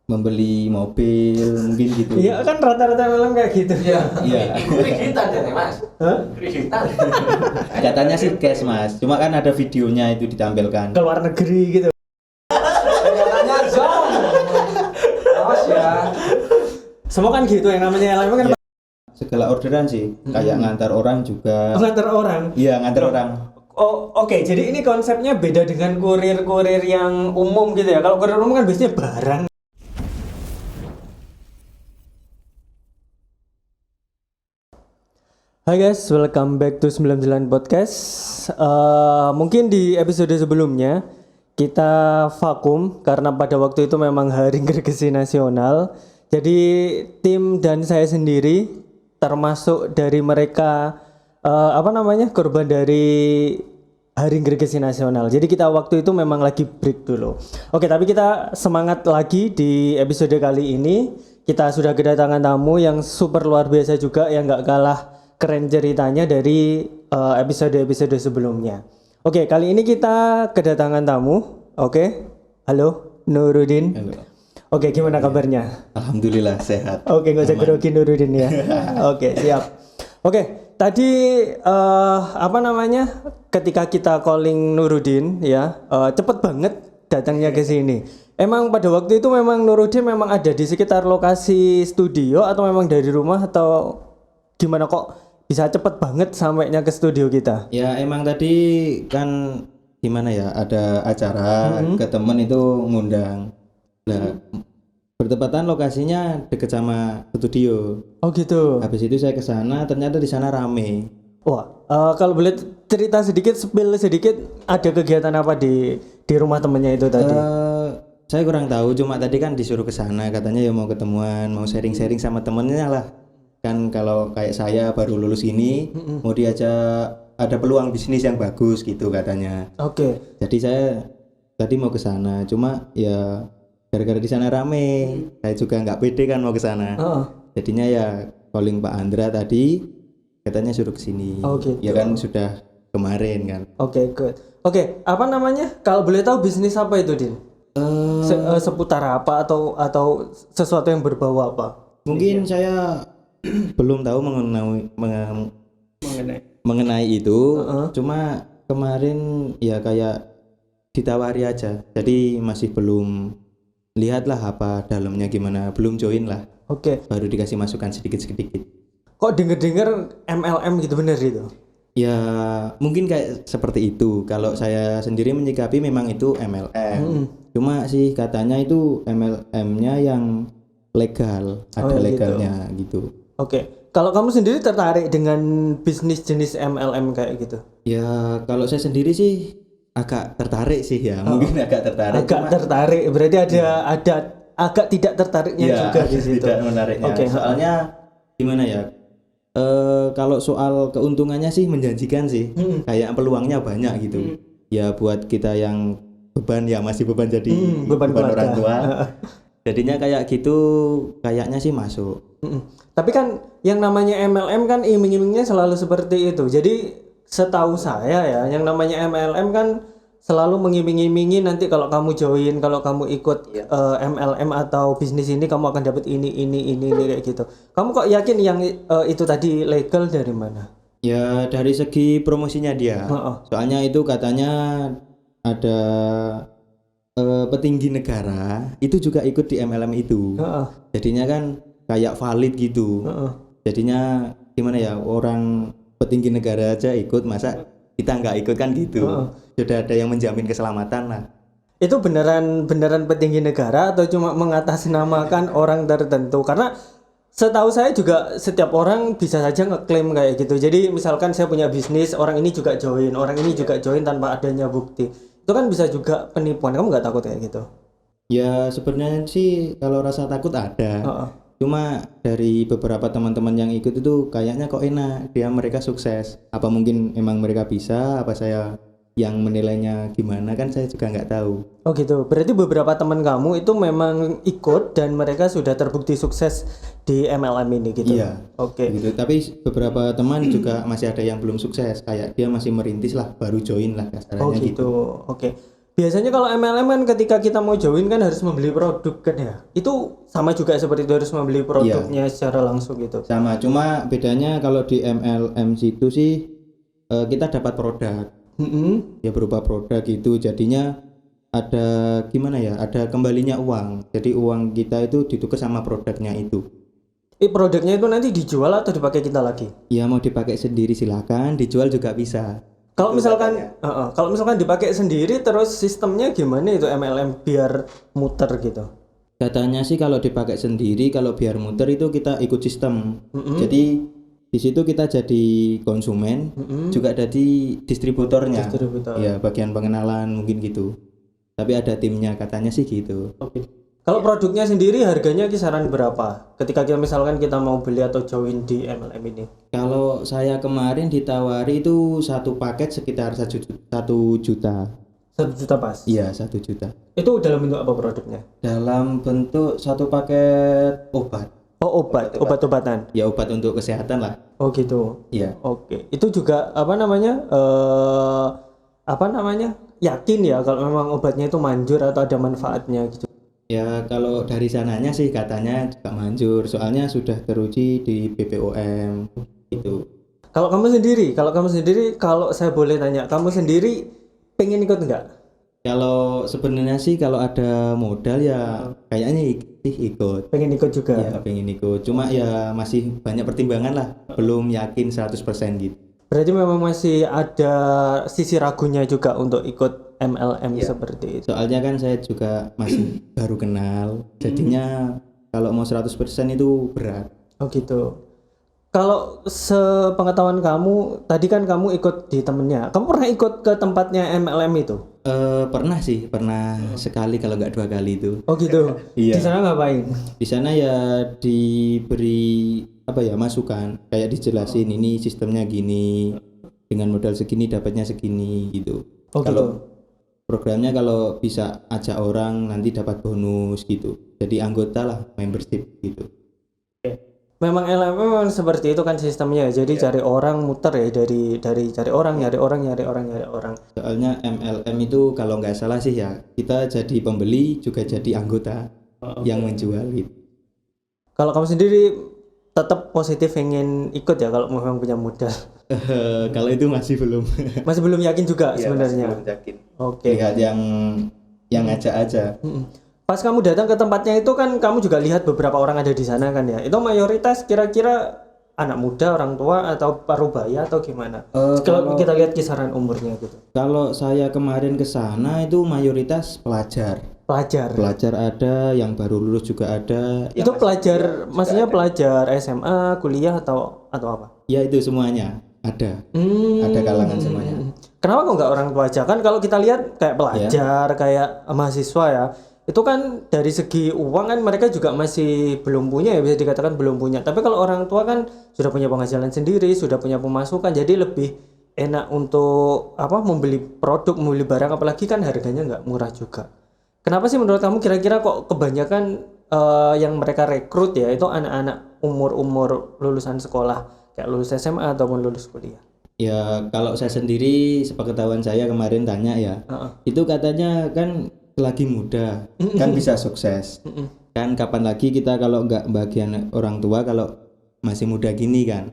membeli mobil mungkin gitu. Iya kan rata-rata memang kayak gitu. Iya. Iya. Kreditan ya Mas. Hah? Kreditan. Katanya sih cash Mas, cuma kan ada videonya itu ditampilkan. Ke luar negeri gitu. Ternyatanya jauh. Awas ya. Semua kan gitu yang namanya LM kan Segala orderan sih, kayak ngantar orang juga. ngantar orang. Iya, ngantar orang. Oh oke, jadi ini konsepnya beda dengan kurir-kurir yang umum gitu ya. Kalau kurir umum kan biasanya barang. Hai guys, welcome back to 99 Podcast. Mungkin di episode sebelumnya kita vakum karena pada waktu itu memang Hari Gergesi Nasional. Jadi tim dan saya sendiri termasuk dari mereka korban dari Hari Gergesi Nasional. Jadi kita waktu itu memang lagi break dulu. Oke, tapi kita semangat lagi di episode kali ini. Kita sudah kedatangan tamu yang super luar biasa juga, yang nggak kalah keren ceritanya dari episode-episode sebelumnya. Oke, kali ini kita kedatangan tamu. Oke, halo Nurudin. Halo. Oke, gimana kabarnya? Alhamdulillah sehat. Oke, nggak usah grogi Nurudin ya. Oke, siap. Oke, tadi ketika kita calling Nurudin ya, cepet banget datangnya ke sini. Emang pada waktu itu memang Nurudin memang ada di sekitar lokasi studio atau memang dari rumah atau gimana kok bisa cepet banget sampainya ke studio kita? Ya emang tadi kan gimana ya, ada acara ke temen itu ngundang. Nah, bertepatan lokasinya deket sama studio. Oh gitu. Habis itu saya ke sana, ternyata di sana rame. Wah, kalau boleh cerita sedikit, spill sedikit, ada kegiatan apa di rumah temennya itu tadi? Saya kurang tahu, cuma tadi kan disuruh ke sana, katanya ya mau ketemuan, mau sharing-sharing sama temennya lah. Kan kalau kayak saya baru lulus ini, mau diajak ada peluang bisnis yang bagus gitu katanya. Oke. Jadi saya tadi mau ke sana, cuma ya gara-gara di sana rame, saya juga nggak pede kan mau ke sana. Jadinya ya calling Pak Andra tadi, katanya suruh ke sini. Oh, gitu. Ya kan sudah kemarin kan. Oke, good. Oke, apa namanya? Kalau boleh tahu bisnis apa itu, Din? Seputar apa atau sesuatu yang berbau apa? Mungkin saya belum tahu mengenai itu. Cuma kemarin ya kayak ditawari aja. Jadi masih belum lihatlah apa dalamnya gimana, belum join lah. Oke. Baru dikasih masukan sedikit-sedikit. Kok denger-denger MLM gitu bener itu? Ya mungkin kayak seperti itu. Kalau saya sendiri menyikapi memang itu MLM. Cuma sih katanya itu MLM-nya yang legal, ada legalnya gitu. Oke. Kalau kamu sendiri tertarik dengan bisnis jenis MLM kayak gitu? Ya kalau saya sendiri sih agak tertarik sih ya. Mungkin agak tertarik. Agak tertarik. Berarti ada agak tidak tertariknya Ya, juga di situ. tidak menariknya. Oke. Soalnya gimana ya? Kalau soal keuntungannya sih menjanjikan sih. Kayak peluangnya banyak gitu. Ya buat kita yang beban ya masih beban jadi beban orang tua. Jadinya kayak gitu kayaknya sih masuk. Tapi kan yang namanya MLM kan iming-imingnya selalu seperti itu. Jadi setahu saya ya, yang namanya MLM kan selalu mengiming-imingi nanti kalau kamu join, kalau kamu ikut MLM atau bisnis ini kamu akan dapat ini kayak gitu. Kamu kok yakin yang itu tadi legal dari mana? Ya dari segi promosinya dia. Soalnya itu katanya ada petinggi negara itu juga ikut di MLM itu. Jadinya kan kayak valid gitu. Jadinya gimana ya, orang petinggi negara aja ikut, masa kita nggak ikut kan gitu. Sudah ada yang menjamin keselamatan lah. Itu beneran petinggi negara atau cuma mengatasnamakan orang tertentu? Karena setahu saya juga setiap orang bisa saja ngeklaim kayak gitu. Jadi misalkan saya punya bisnis, orang ini juga join, orang ini juga join tanpa adanya bukti. Itu kan bisa juga penipuan. Kamu nggak takut kayak gitu? Ya sebenarnya sih kalau rasa takut ada. Cuma dari beberapa teman-teman yang ikut itu kayaknya kok enak, mereka sukses. Apa mungkin emang mereka bisa, apa saya yang menilainya gimana kan saya juga nggak tahu. Oh gitu. Berarti beberapa teman kamu itu memang ikut dan mereka sudah terbukti sukses di MLM ini gitu. Iya. Oke. Gitu. Tapi beberapa teman juga masih ada yang belum sukses, kayak dia masih merintis lah, baru join lah kasarnya Oh gitu. gitu. Oke. Biasanya kalau MLM kan ketika kita mau join kan harus membeli produk kan ya. Itu sama juga seperti itu, harus membeli produknya secara langsung gitu. Sama, cuma bedanya kalau di MLM situ sih kita dapat produk. Ya berupa produk gitu, jadinya ada gimana ya? Ada kembalinya uang. Jadi uang kita itu ditukar sama produknya itu. Produknya itu nanti dijual atau dipakai kita lagi? Ya mau dipakai sendiri silakan, dijual juga bisa. Kalau misalkan kalau misalkan dipakai sendiri terus sistemnya gimana itu MLM biar muter gitu? Katanya sih kalau dipakai sendiri, kalau biar muter itu kita ikut sistem. Jadi di situ kita jadi konsumen, juga jadi distributornya. Ya bagian pengenalan mungkin gitu. Tapi ada timnya, katanya sih gitu. Kalau produknya sendiri harganya kisaran berapa? Ketika kita misalkan kita mau beli atau join di MLM ini? Kalau saya kemarin ditawari itu satu paket sekitar 1 juta. 1 juta pas? Iya, 1 juta. Itu dalam bentuk apa produknya? Dalam bentuk satu paket obat. Oh, obat-obatan. Ya obat untuk kesehatan lah. Oh gitu. Iya. Oke. Itu juga yakin ya kalau memang obatnya itu manjur atau ada manfaatnya gitu. Ya kalau dari sananya sih katanya juga manjur, soalnya sudah teruji di BPOM gitu. Kalau kamu sendiri, kalau saya boleh tanya, kamu sendiri pengen ikut enggak? Kalau sebenarnya sih kalau ada modal ya kayaknya ikut. Pengen ikut juga? Ya pengen ikut, cuma ya masih banyak pertimbangan lah, belum yakin 100% gitu. Berarti memang masih ada sisi ragunya juga untuk ikut MLM seperti itu. Soalnya kan saya juga masih baru kenal, jadinya kalau mau 100% itu berat. Oh gitu. Kalau sepengetahuan kamu, tadi kan kamu ikut di temennya. Kamu pernah ikut ke tempatnya MLM itu? Pernah sekali kalau nggak 2 kali itu. Oh gitu. Iya. Di sana ngapain? Di sana ya diberi masukan, kayak dijelasin ini sistemnya gini, dengan modal segini dapatnya segini gitu. Oh kalau gitu. Programnya kalau bisa ajak orang nanti dapat bonus gitu, jadi anggota lah, membership gitu. Memang MLM memang seperti itu kan sistemnya, jadi cari orang muter ya, dari cari orang, nyari orang. Soalnya MLM itu kalau nggak salah sih ya, kita jadi pembeli juga jadi anggota yang menjual gitu. Kalau kamu sendiri tetap positif ingin ikut ya kalau memang punya modal? Kalau itu masih belum. Masih belum yakin juga sebenarnya. Belum yakin. Oke. Lihat yang ngajak aja. Pas kamu datang ke tempatnya itu kan kamu juga lihat beberapa orang ada di sana kan ya. Itu mayoritas kira-kira anak muda, orang tua atau parubaya atau gimana? Kalau kita lihat kisaran umurnya gitu. Kalau saya kemarin ke sana itu mayoritas pelajar. Pelajar ada, yang baru lulus juga ada. Itu pelajar, maksudnya pelajar SMA, kuliah atau apa? Ya itu semuanya ada. Ada kalangan semuanya. Kenapa kok nggak orang tua aja? Kan kalau kita lihat kayak pelajar, kayak mahasiswa ya, itu kan dari segi uang kan mereka juga masih belum punya ya, bisa dikatakan belum punya. Tapi kalau orang tua kan sudah punya penghasilan sendiri, sudah punya pemasukan, jadi lebih enak untuk membeli produk, membeli barang, apalagi kan harganya nggak murah juga. Kenapa sih menurut kamu kira-kira kok kebanyakan yang mereka rekrut ya itu anak-anak umur lulusan sekolah, kayak lulus SMA ataupun lulus kuliah? Ya kalau saya sendiri, sepengetahuan saya kemarin tanya ya, itu katanya kan lagi muda, kan bisa sukses. Kan kapan lagi kita kalau nggak bagian orang tua kalau masih muda gini kan.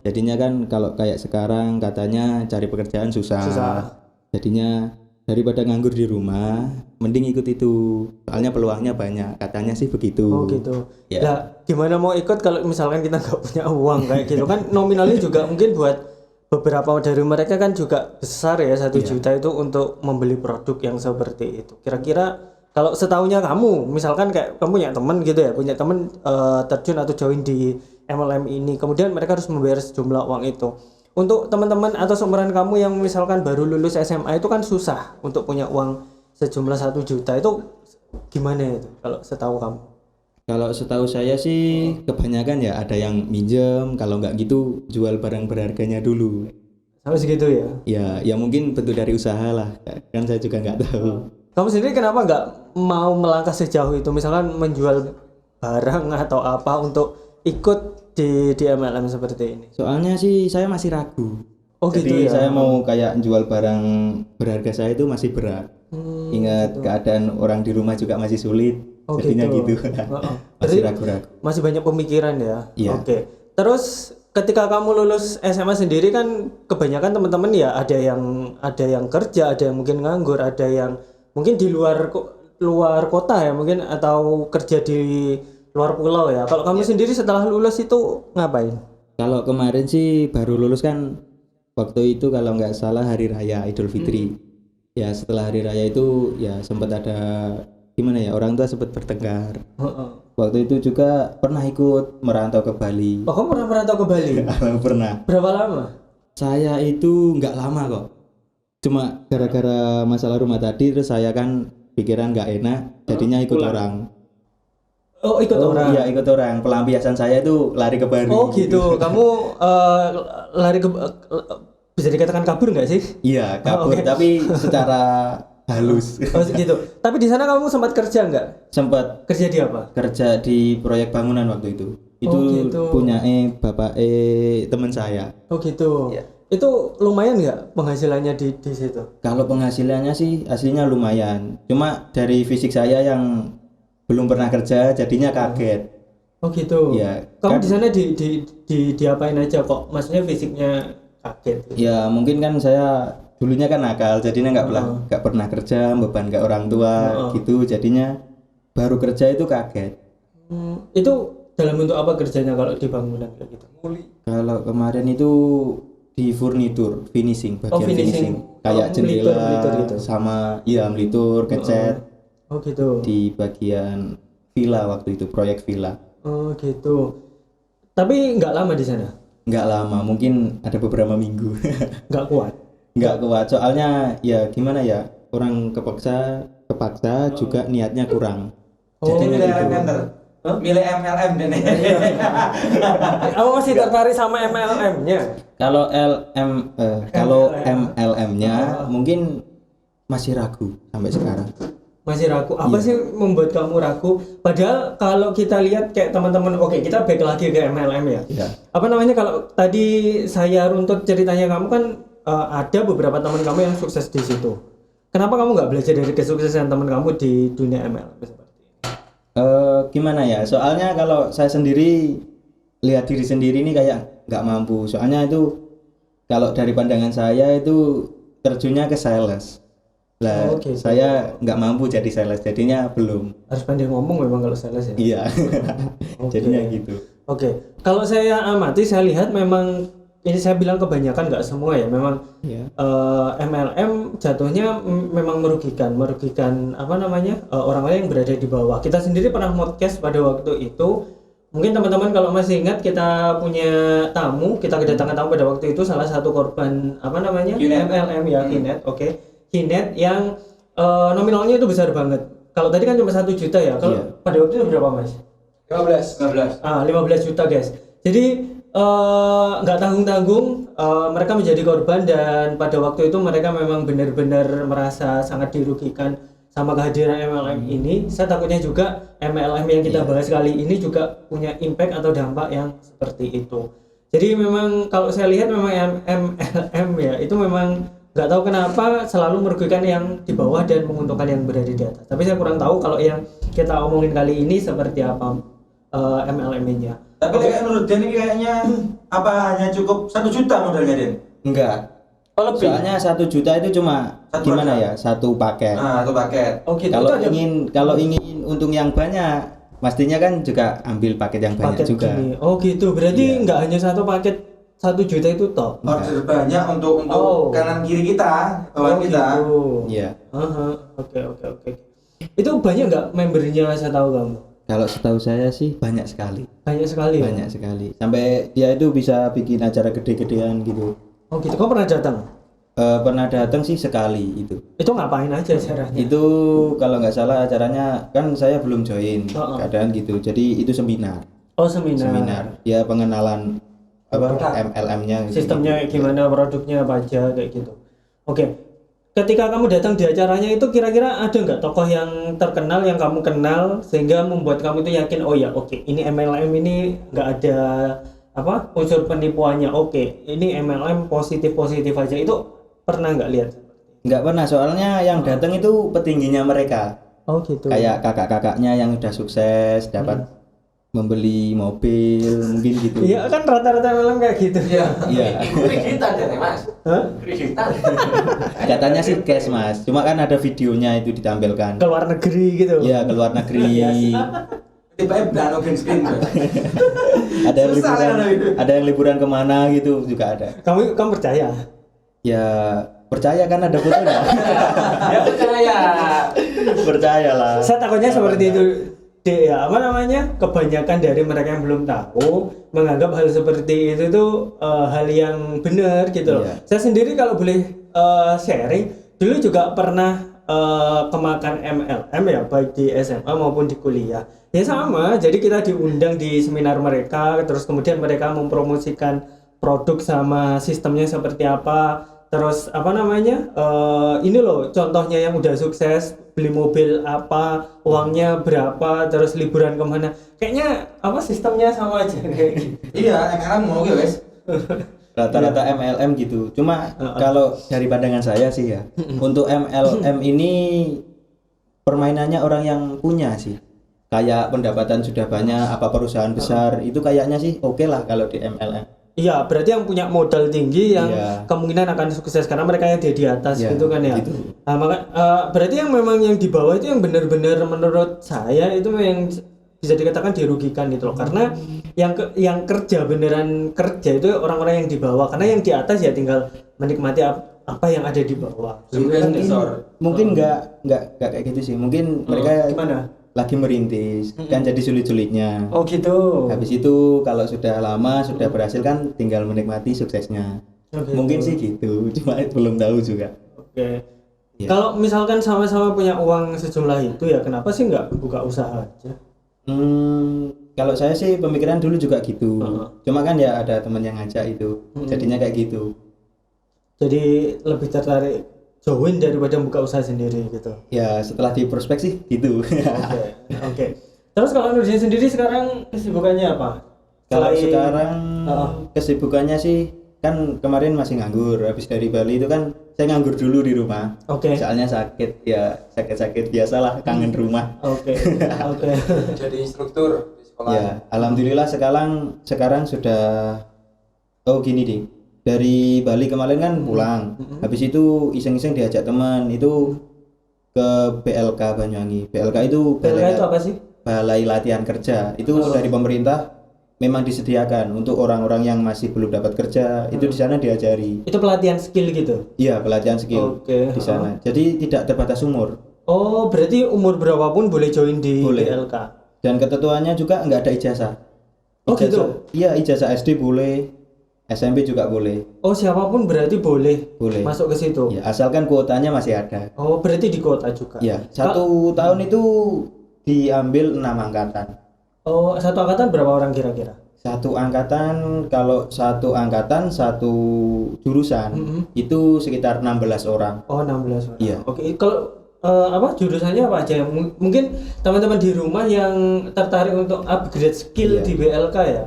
Jadinya kan kalau kayak sekarang katanya cari pekerjaan susah. Jadinya daripada nganggur di rumah, mending ikut itu. Soalnya peluangnya banyak, katanya sih begitu. Oh gitu. Ya. Lah, gimana mau ikut kalau misalkan kita nggak punya uang kayak gitu kan? Nominalnya juga mungkin buat beberapa dari mereka kan juga besar ya, 1 juta itu untuk membeli produk yang seperti itu. Kira-kira kalau setahunya kamu, misalkan kayak kamu punya teman gitu ya, punya teman terjun atau join di MLM ini, kemudian mereka harus membayar sejumlah uang itu. Untuk teman-teman atau seumuran kamu yang misalkan baru lulus SMA itu kan susah untuk punya uang sejumlah 1 juta, itu gimana itu kalau setahu kamu? Kalau setahu saya sih kebanyakan ya ada yang minjem, kalau nggak gitu jual barang berharganya dulu. Sampai segitu ya? Ya mungkin bentuk dari usaha lah, kan saya juga nggak tahu. Kamu sendiri kenapa nggak mau melangkah sejauh itu, misalkan menjual barang atau apa untuk ikut di MLM seperti ini? Soalnya sih saya masih ragu. Oh jadi gitu ya? Saya mau kayak jual barang berharga saya itu masih berat. Ingat keadaan orang di rumah juga masih sulit. Jadinya gitu. Masih ragu-ragu. Masih banyak pemikiran ya. Iya. Oke. Terus ketika kamu lulus SMA sendiri kan kebanyakan teman-teman ya ada yang kerja, ada yang mungkin nganggur, ada yang mungkin di luar kota ya mungkin atau kerja di luar pulau ya. Kalau kamu sendiri setelah lulus itu ngapain? Kalau kemarin sih baru lulus kan waktu itu kalau nggak salah hari raya Idul Fitri. Ya setelah hari raya itu ya sempat ada gimana ya, orang tua sempat bertengkar. Waktu itu juga pernah ikut merantau ke Bali. Oh, kamu pernah merantau ke Bali? Pernah. Berapa lama? Saya itu nggak lama kok. Cuma gara-gara masalah rumah tadi, terus saya kan pikiran nggak enak, jadinya ikut orang. Oh, ikut orang? Iya, ikut orang. Pelampiasan saya itu lari ke Bali. Oh gitu. Kamu lari ke bisa dikatakan kabur nggak sih? Iya, kabur. Okay. Tapi secara halus. Oh gitu. Tapi di sana kamu sempat kerja nggak? Sempat. Kerja di apa? Kerja di proyek bangunan waktu itu. Itu gitu. punya bapak teman saya. Oh gitu. Ya. Itu lumayan nggak penghasilannya di situ? Kalau penghasilannya sih aslinya lumayan. Cuma dari fisik saya yang belum pernah kerja, jadinya kaget. Oh gitu. Ya. Kamu di sana diapain aja kok? Maksudnya fisiknya kaget. Ya mungkin kan saya dulunya kan nakal, jadinya nggak pernah kerja, beban ke orang tua gitu, jadinya baru kerja itu kaget. Itu dalam bentuk apa kerjanya kalau di bangunan kayak gitu? Kalau kemarin itu di furnitur, finishing, bagian finishing. Kayak melitur jendela gitu. sama melitur, ngecat. Oh gitu. Di bagian villa waktu itu, proyek villa. Oh gitu. Tapi nggak lama di sana? Nggak lama, mungkin ada beberapa minggu. Nggak kuat? Nggak kuat, soalnya ya gimana ya, orang kepaksa juga niatnya kurang. Jadi milih MLM deh. Kamu masih tertarik sama MLM-nya? Kalau MLM-nya mungkin masih ragu sampai sekarang. Masih ragu. Apa sih membuat kamu ragu? Padahal kalau kita lihat kayak teman-teman, oke, kita back lagi ke MLM ya. Iya. Apa namanya, kalau tadi saya runtut ceritanya kamu kan ada beberapa teman kamu yang sukses di situ. Kenapa kamu nggak belajar dari kesuksesan teman kamu di dunia MLM seperti ini? Gimana ya? Soalnya kalau saya sendiri lihat diri sendiri ini kayak nggak mampu. Soalnya itu kalau dari pandangan saya itu terjunnya ke sales. Lah, saya nggak mampu jadi sales, jadinya belum. Harus pandai ngomong memang kalau sales ya. Iya. Jadinya gitu. Oke. Kalau saya amati, saya lihat memang ini, saya bilang kebanyakan, nggak semua ya, memang MLM jatuhnya memang merugikan apa namanya, orang-orang yang berada di bawah. Kita sendiri pernah podcast pada waktu itu, mungkin teman-teman kalau masih ingat, kita punya tamu, kita kedatangan tamu pada waktu itu, salah satu korban apa namanya MLM ya, Hinet. Hinet yang nominalnya itu besar banget. Kalau tadi kan cuma 1 juta ya, kalau pada waktu itu berapa Mas? 15 juta guys. Jadi nggak tanggung-tanggung, mereka menjadi korban, dan pada waktu itu mereka memang benar-benar merasa sangat dirugikan sama kehadiran MLM ini. Saya takutnya juga MLM yang kita bahas kali ini juga punya impact atau dampak yang seperti itu. Jadi memang kalau saya lihat memang MLM ya itu memang nggak tahu kenapa selalu merugikan yang di bawah dan menguntungkan yang berada di atas. Tapi saya kurang tahu kalau yang kita omongin kali ini seperti apa MLM-nya. Tapi kayak menurut Den ini kayaknya apa hanya cukup 1 juta modalnya, Den? Enggak. Oh, lebih. Soalnya 1 juta itu cuma gimana ya? Satu paket. Satu paket. Oh, gitu. Kalau ingin untung yang banyak, pastinya kan juga ambil paket yang banyak juga. Gini. Oh gitu. Berarti nggak hanya satu paket 1 juta itu toh. Order banyak untuk kanan kiri kita, bawaan kita. Gitu. Iya. Oke. Itu banyak nggak membernya, saya tahu kamu? Kalau setahu saya sih banyak sekali. Banyak sekali. Banyak sekali. Sampai dia itu bisa bikin acara gede-gedean gitu. Oh gitu. Kamu pernah datang? Pernah datang sih sekali itu. Itu ngapain aja acaranya? Itu kalau nggak salah acaranya kan saya belum join keadaan gitu. Jadi itu seminar. Oh seminar. Ya pengenalan apa MLM-nya. Sistemnya gimana, produknya apa aja kayak gitu. Oke. Ketika kamu datang di acaranya itu kira-kira ada nggak tokoh yang terkenal yang kamu kenal sehingga membuat kamu itu yakin, oh ya oke, ini MLM ini nggak ada apa unsur penipuannya, oke ini MLM positif aja, itu pernah nggak lihat? Nggak pernah, soalnya yang datang itu petingginya mereka. Oh gitu. Kayak kakak-kakaknya yang udah sukses dapat membeli mobil mungkin gitu. Iya kan rata-rata malam kayak gitu. Iya. Iya. Kreditan ya, Mas. Hah? Kreditan. Katanya sih cash Mas, cuma kan ada videonya itu ditampilkan. Ke luar negeri gitu. Iya, ke luar negeri. Tiba-tiba brand green screen. Ada yang Susah liburan, kan itu. ada yang liburan kemana gitu juga ada. Kamu percaya? Ya percaya kan ada fotonya. Ya percaya. Percayalah. Saya takutnya seperti itu. Ya apa namanya, kebanyakan dari mereka yang belum tahu menganggap hal seperti itu tuh hal yang benar gitu loh. Iya. Saya sendiri kalau boleh sharing, dulu juga pernah kemakan MLM ya, baik di SMA maupun di kuliah. Ya sama, jadi kita diundang di seminar mereka, terus kemudian mereka mempromosikan produk sama sistemnya seperti apa. Terus apa namanya, ini loh contohnya yang udah sukses, beli mobil apa, uangnya berapa, terus liburan kemana. Kayaknya apa sistemnya sama aja kayak gitu. Iya, MLM mau gitu, guys. Rata-rata MLM gitu. Cuma kalau dari pandangan saya sih ya, untuk MLM ini permainannya orang yang punya sih. Kayak pendapatan sudah banyak, apa perusahaan besar, itu kayaknya sih oke lah kalau di MLM. Iya, berarti yang punya modal tinggi yang Iya. kemungkinan akan sukses karena mereka yang di atas Iya, gitu kan ya. gitu. Berarti yang memang yang di bawah itu yang benar-benar menurut saya itu yang bisa dikatakan dirugikan gitu loh. Karena yang kerja beneran kerja itu orang-orang yang di bawah, karena yang di atas ya tinggal menikmati apa yang ada di bawah. Mungkin nggak kayak gitu sih. Mungkin mereka Gimana? lagi merintis, kan jadi sulit-sulitnya. Oh gitu. Habis itu kalau sudah lama, sudah berhasil kan tinggal menikmati suksesnya. Oh, gitu. Mungkin sih gitu, cuma belum tahu juga. Oke. Iya. Kalau misalkan sama-sama punya uang sejumlah itu ya kenapa sih nggak buka usaha aja? Kalau saya sih pemikiran dulu juga gitu. Cuma kan ya ada teman yang ngajak itu, jadinya kayak gitu. Jadi lebih tertarik join daripada buka usaha sendiri gitu. Ya setelah di prospek sih gitu. Oke. Terus kalau Nurdin sendiri sekarang kesibukannya apa? Kalau Selain- sekarang kesibukannya sih kan kemarin masih nganggur. Habis dari Bali itu kan saya nganggur dulu di rumah. Oke. Soalnya sakit ya, sakit-sakit biasalah, kangen rumah. Oke. Oke. Jadi instruktur di sekolah. Ya, alhamdulillah sekarang sudah gini deh. Dari Bali kemarin kan pulang. Habis itu iseng-iseng diajak teman itu ke BLK Banyuwangi. BLK itu BLK itu apa sih? Balai Latihan Kerja. Itu dari pemerintah memang disediakan untuk orang-orang yang masih belum dapat kerja. Itu di sana diajari. Itu pelatihan skill gitu. Iya, pelatihan skill Oke. di sana. Jadi tidak terbatas umur. Oh, berarti umur berapapun boleh join di Boleh. BLK. Dan ketentuannya juga nggak ada ijazah. Oh, gitu? Iya, ijazah SD boleh, SMP juga boleh. Oh, siapapun berarti boleh Boleh. masuk ke situ. Ya, asalkan kuotanya masih ada. Oh, berarti di kota juga. Ya, satu tahun itu diambil 6 angkatan. Oh, satu angkatan berapa orang kira-kira? Satu angkatan, kalau satu angkatan satu jurusan itu sekitar 16 orang. Oh, 16 orang. Iya. Oke, kalau apa jurusannya apa aja? Mungkin teman-teman di rumah yang tertarik untuk upgrade skill Iya. di BLK ya,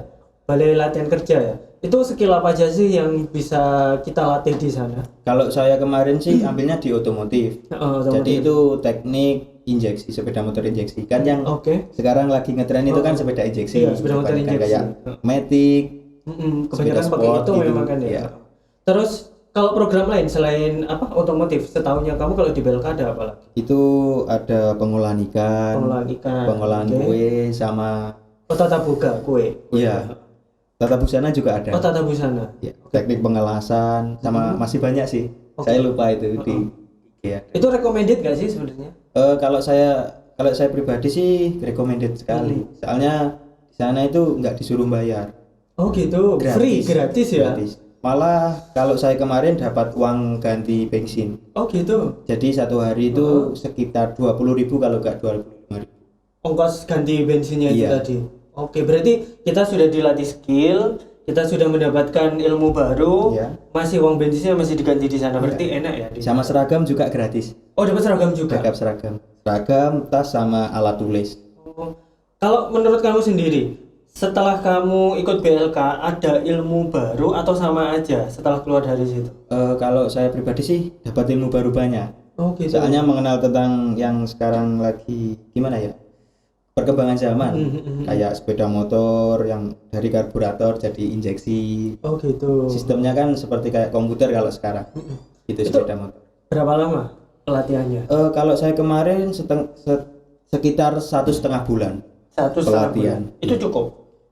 Balai Latihan Kerja ya. Itu skill apa aja sih yang bisa kita latih di sana? Kalau saya kemarin sih ambilnya di otomotif. Jadi itu teknik injeksi, sepeda motor injeksi. Kan yang Oke. sekarang lagi ngetren itu kan sepeda injeksi. Iya, sepeda motor Kebanyakan injeksi. kayak Matic. Kebanyakan Sepeda pakai sport itu gitu, memang kan ya. iya. Terus kalau program lain selain apa otomotif, setahunya kamu kalau di BLK ada apa lagi? Itu ada pengolahan ikan, Pengolahan ikan, pengolahan oke. kue sama Oh, tata boga kue. iya. Tata busana juga ada. Oh, tata busana. Ya, teknik pengelasan sama masih banyak sih. Oke. Saya lupa itu di ya. Itu recommended gak sih sebenarnya? Kalau saya pribadi sih recommended sekali. Soalnya di sana itu nggak disuruh bayar. Oh gitu, free, gratis ya? Gratis. Malah kalau saya kemarin dapat uang ganti bensin. Oh gitu. Jadi satu hari itu sekitar 20.000 kalau nggak 25.000. Ongkos ganti bensinnya itu Iya. tadi. Oke, berarti kita sudah dilatih skill, kita sudah mendapatkan ilmu baru, Iya. masih uang bensinnya masih diganti di sana. Berarti enak ya? Sama seragam juga gratis. Oh, dapat seragam juga. Backup seragam, tas sama alat tulis. Oh. Kalau menurut kamu sendiri, setelah kamu ikut BLK ada ilmu baru atau sama aja setelah keluar dari situ? Kalau saya pribadi sih dapat ilmu baru banyak. Oh gitu. Soalnya mengenal tentang yang sekarang lagi gimana ya, perkembangan zaman, kayak sepeda motor yang dari karburator jadi injeksi. Oh gitu. Sistemnya kan seperti kayak komputer kalau sekarang. Itu sepeda motor. Berapa lama pelatihannya? Kalau saya kemarin sekitar 1,5 bulan. 1,5 pelatihan. bulan. Itu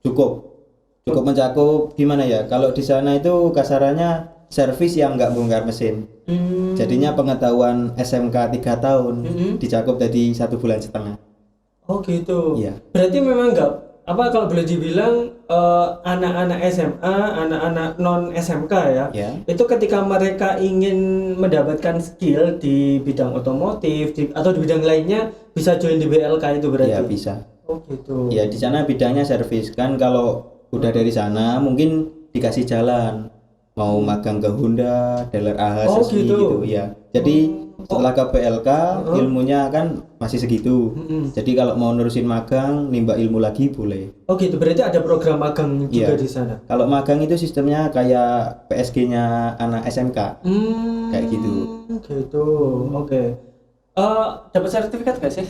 Cukup mencakup gimana ya? Kalau di sana itu kasarannya servis yang nggak bongkar mesin. Jadinya pengetahuan SMK 3 tahun dicakup jadi 1,5 bulan. Oh gitu. Iya. Berarti memang nggak apa kalau boleh dibilang anak-anak SMA, anak-anak non SMK ya, itu ketika mereka ingin mendapatkan skill di bidang otomotif atau di bidang lainnya bisa join di BLK itu berarti. Iya bisa. Oh gitu. Ya di sana bidangnya servis kan. Kalau udah dari sana mungkin dikasih jalan mau magang ke Honda, dealer AHA gitu ya. Jadi setelah ke BLK ilmunya kan masih segitu. Jadi kalau mau nerusin magang nimba ilmu lagi boleh. Oh gitu. Berarti ada program magang juga di sana. Kalau magang itu sistemnya kayak PSG-nya anak SMK. Kayak gitu. Gitu. Oke. Dapat sertifikat nggak sih?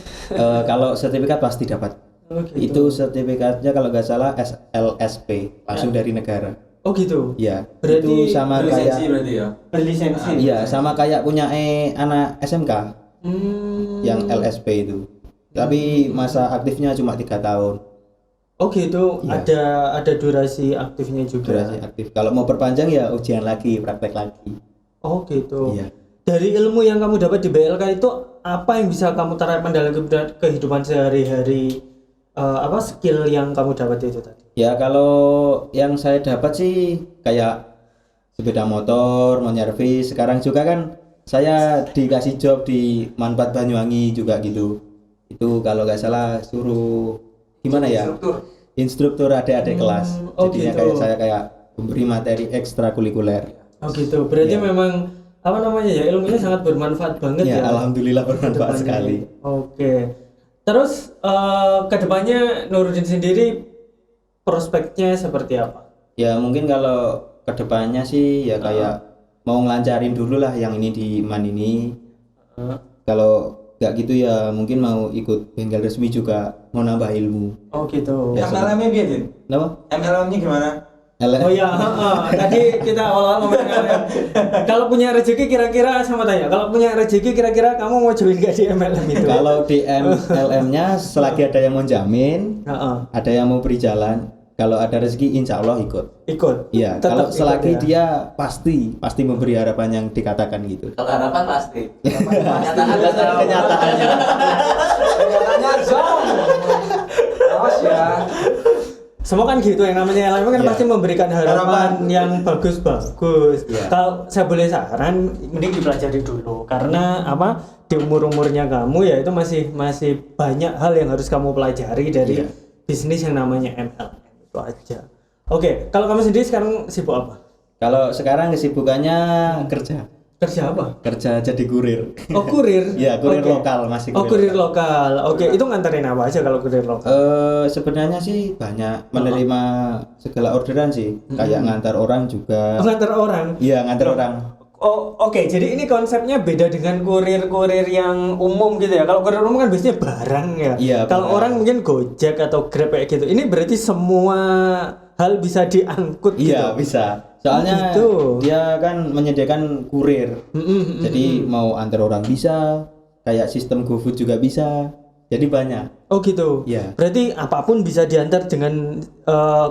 Kalau sertifikat pasti dapat. Gitu. Itu sertifikatnya kalau nggak salah LSP langsung dari negara. Oh gitu. Iya. Berarti itu sama lisensi kayak berarti ya. berlisensi. Iya, sama kayak punya anak SMK yang LSP itu. Tapi masa aktifnya cuma 3 tahun. Oh gitu. Iya. Ada durasi aktifnya juga. Durasi aktif. Kalau mau perpanjang ya ujian lagi, praktek lagi. Oh gitu. Iya. Dari ilmu yang kamu dapat di BLK itu apa yang bisa kamu terapkan dalam kehidupan sehari-hari? Apa skill yang kamu dapat itu tadi? Ya kalau yang saya dapat sih kayak sepeda motor, mau nyervis. Sekarang juga kan saya dikasih job di Manfaat Banyuwangi juga gitu. Itu kalau nggak salah suruh gimana ya? Instruktur adik-adik kelas. Jadinya gitu. kayak saya kayak memberi materi ekstrakurikuler. Oh gitu. Berarti memang apa namanya ya, ilmunya sangat bermanfaat banget ya. Alhamdulillah bermanfaat sekali. Oke. Terus kedepannya Nurudin sendiri prospeknya seperti apa? Ya mungkin kalau kedepannya sih ya kayak mau ngelancarin dulu lah yang ini di MAN ini. Kalau nggak gitu ya mungkin mau ikut bengkel resmi juga, mau nambah ilmu. Oh gitu. Ya, MLM-nya biar Din. Kenapa? MLM-nya gimana? Oh ya, tadi kita awal-awal ngomongin MLM. Kalau punya rezeki kira-kira sama tanya. Kalau punya rezeki kira-kira kamu mau join gak di MLM itu? Kalau di MLM-nya selagi ada yang mau jamin, ada yang mau beri jalan. Kalau ada rezeki insya Allah ikut. Iya. Kalau selagi dia pasti memberi harapan yang dikatakan gitu. Kalau harapan pasti. Kenyataannya. Kenyataannya jauh. Awas ya. Semua kan gitu, yang namanya LM kan pasti memberikan harapan yang bagus-bagus. Kalau saya boleh saran, mending dipelajari dulu karena apa? Di umurnya kamu ya itu masih banyak hal yang harus kamu pelajari dari bisnis yang namanya MLM itu aja. Oke, kalau kamu sendiri sekarang sibuk apa? Kalau sekarang kesibukannya kerja. Kerja apa? Kerja jadi kurir. Oh, kurir. Iya, kurir lokal masih. Kurir lokal. Oke, itu nganterin apa aja kalau kurir lokal? Sebenarnya sih banyak menerima segala orderan sih. Kayak ngantar orang juga. Ngantar orang. Iya, ngantar orang. Oh, oke. Jadi ini konsepnya beda dengan kurir-kurir yang umum gitu ya. Kalau kurir umum kan biasanya barang ya. Iya. Kalau orang mungkin Gojek atau Grab kayak gitu. Ini berarti semua hal bisa diangkut gitu. Iya, bisa. Soalnya dia kan menyediakan kurir. Jadi mau antar orang bisa, kayak sistem GoFood juga bisa. Jadi banyak. Oh gitu. Iya. Berarti apapun bisa diantar dengan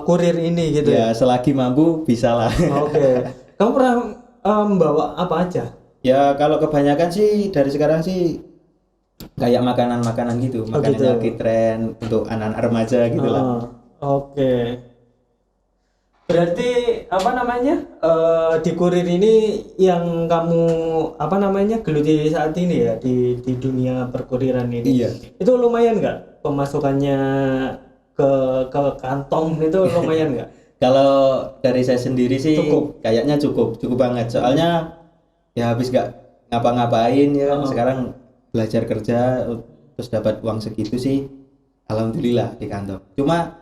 kurir ini gitu ya. Ya, selagi mampu bisa lah. Oke. Kamu pernah membawa apa aja? Ya, kalau kebanyakan sih dari sekarang sih kayak makanan-makanan gitu, makanannya kitren untuk anak-anak remaja gitu lah. Oke. Berarti apa namanya di kurir ini yang kamu apa namanya geluti saat ini ya di dunia perkuriran ini? Iya. Itu lumayan nggak pemasukannya ke kantong itu lumayan nggak? Kalau dari saya sendiri sih kayaknya cukup banget. Soalnya ya habis nggak ngapa-ngapain ya kan. Sekarang belajar kerja terus dapat uang segitu sih, alhamdulillah di kantong. Cuma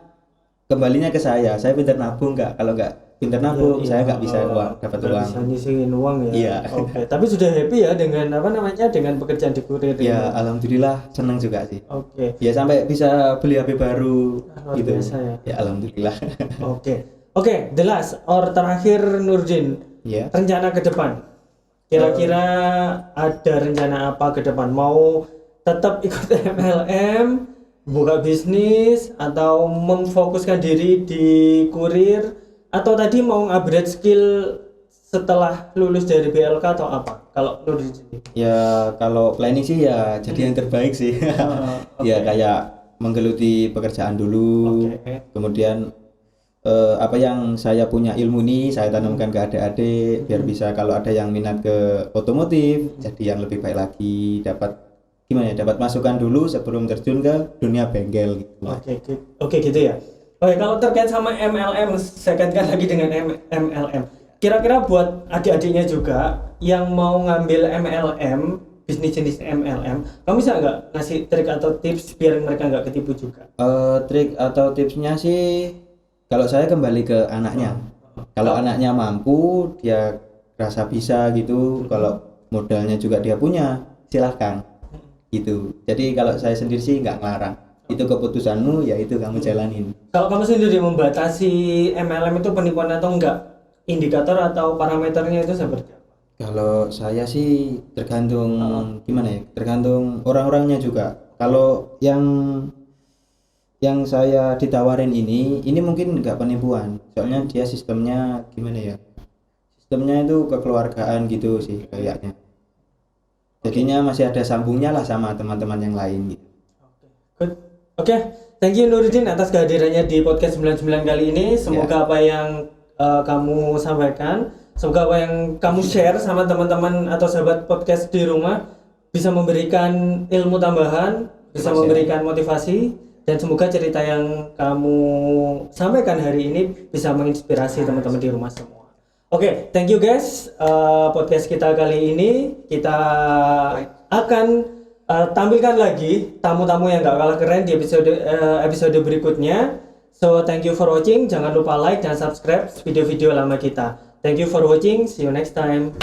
kembalinya ke saya pinter nabung nggak, kalau nggak pinter nabung saya nggak bisa dapat uang. Bisa nyisihin uang ya. Iya. Oke. Tapi sudah happy ya dengan dengan pekerjaan di kurir ini? Ya alhamdulillah senang juga sih. Oke. Ya sampai bisa beli HP baru Luar gitu. biasa ya. Ya alhamdulillah. Oke, the last or terakhir Nurdin. Ya. Rencana ke depan. Kira-kira ada rencana apa ke depan? Mau tetap ikut MLM, buka bisnis, atau memfokuskan diri di kurir, atau tadi mau upgrade skill setelah lulus dari BLK atau apa? Kalau Nurdin sendiri? Ya kalau planning sih ya jadi yang terbaik sih. Ya kayak menggeluti pekerjaan dulu, kemudian apa yang saya punya ilmu nih saya tanamkan ke adik-adik biar bisa kalau ada yang minat ke otomotif jadi yang lebih baik lagi, dapat masukan dulu sebelum terjun ke dunia bengkel gitu. Oke gitu ya. Oke, kalau terkait sama MLM, saya kaitkan lagi dengan MLM. Kira-kira buat adik-adiknya juga yang mau ngambil MLM, bisnis jenis MLM, kamu bisa nggak ngasih trik atau tips biar mereka nggak ketipu juga? Trik atau tipsnya sih kalau saya kembali ke anaknya. Kalau anaknya mampu, dia rasa bisa gitu, kalau modalnya juga dia punya, silahkan gitu. Jadi kalau saya sendiri sih nggak ngelarang, itu keputusanmu, ya itu kamu jalanin. Kalau kamu sendiri membatasi MLM itu penipuan atau enggak, indikator atau parameternya itu seperti apa? Kalau saya sih tergantung gimana ya, tergantung orang-orangnya juga. Kalau yang saya ditawarin ini mungkin nggak penipuan, soalnya dia sistemnya gimana ya, sistemnya itu kekeluargaan gitu sih kayaknya, jadinya masih ada sambungnya lah sama teman-teman yang lain gitu. Oke, thank you Nurdin atas kehadirannya di podcast 99 kali ini. Semoga apa yang kamu sampaikan, semoga apa yang kamu share sama teman-teman atau sahabat podcast di rumah bisa memberikan ilmu tambahan, bisa memberikan motivasi. Dan semoga cerita yang kamu sampaikan hari ini bisa menginspirasi teman-teman di rumah semua. Oke, thank you guys. Podcast kita kali ini kita akan tampilkan lagi tamu-tamu yang gak kalah keren di episode berikutnya. So thank you for watching. Jangan lupa like dan subscribe video-video lama kita. Thank you for watching. See you next time.